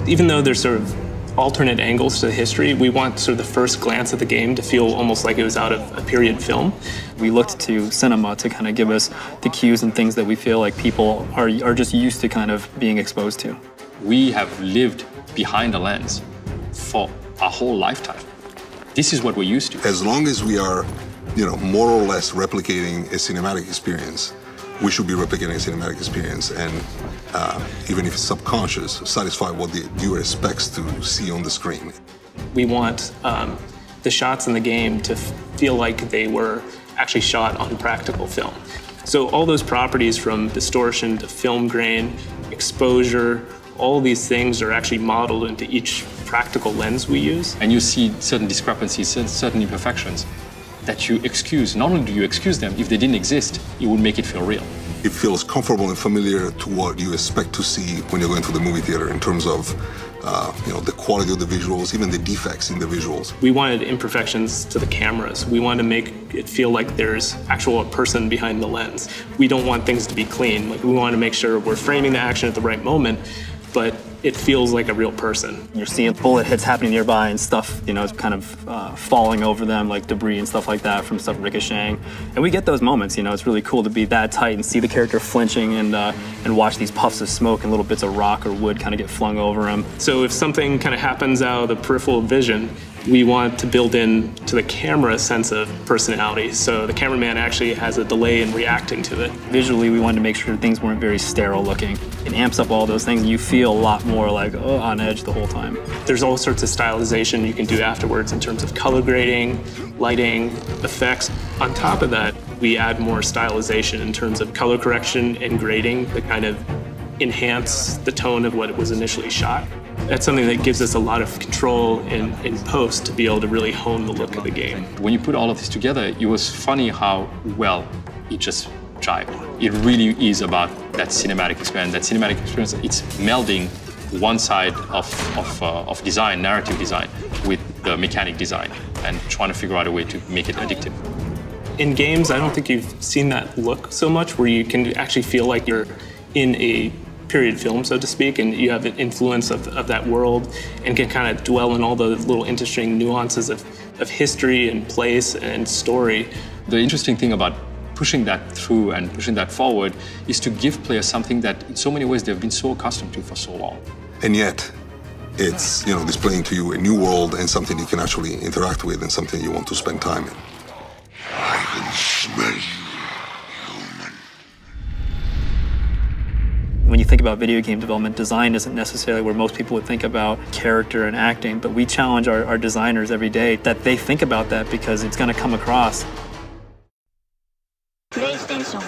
Even though there's sort of alternate angles to the history, we want sort of the first glance at the game to feel almost like it was out of a period film. We looked to cinema to kind of give us the cues and things that we feel like people are just used to kind of being exposed to. We have lived behind the lens for our whole lifetime. This is what we're used to. As long as we are, more or less replicating a cinematic experience, we should be replicating a cinematic experience, and even if it's subconscious, satisfy what the viewer expects to see on the screen. We want the shots in the game to feel like they were actually shot on practical film. So all those properties, from distortion to film grain, exposure, all these things are actually modeled into each practical lens we use. And you see certain discrepancies, certain imperfections that you excuse. Not only do you excuse them, if they didn't exist, it would make it feel real. It feels comfortable and familiar to what you expect to see when you're going to the movie theater in terms of the quality of the visuals, even the defects in the visuals. We wanted imperfections to the cameras. We wanted to make it feel like there's actual person behind the lens. We don't want things to be clean. Like, we want to make sure we're framing the action at the right moment, but it feels like a real person. You're seeing bullet hits happening nearby and stuff, it's kind of falling over them, like debris and stuff like that from stuff ricocheting. And we get those moments, it's really cool to be that tight and see the character flinching and watch these puffs of smoke and little bits of rock or wood kind of get flung over him. So if something kind of happens out of the peripheral vision, we want to build in to the camera a sense of personality. So the cameraman actually has a delay in reacting to it. Visually, we wanted to make sure things weren't very sterile looking. It amps up all those things, and you feel a lot more like on edge the whole time. There's all sorts of stylization you can do afterwards in terms of color grading, lighting, effects. On top of that, we add more stylization in terms of color correction and grading that kind of enhance the tone of what it was initially shot. That's something that gives us a lot of control in post to be able to really hone the look of the game. When you put all of this together, it was funny how well it just jived. It really is about that cinematic experience. That cinematic experience, it's melding one side of design, narrative design, with the mechanic design, and trying to figure out a way to make it addictive. In games, I don't think you've seen that look so much, where you can actually feel like you're in a period film, so to speak, and you have the influence of that world and can kind of dwell in all the little interesting nuances of history and place and story. The interesting thing about pushing that through and pushing that forward is to give players something that in so many ways they've been so accustomed to for so long. And yet, it's displaying to you a new world and something you can actually interact with and something you want to spend time in. I can smell you. When you think about video game development, design isn't necessarily where most people would think about character and acting, but we challenge our designers every day that they think about that, because it's going to come across. PlayStation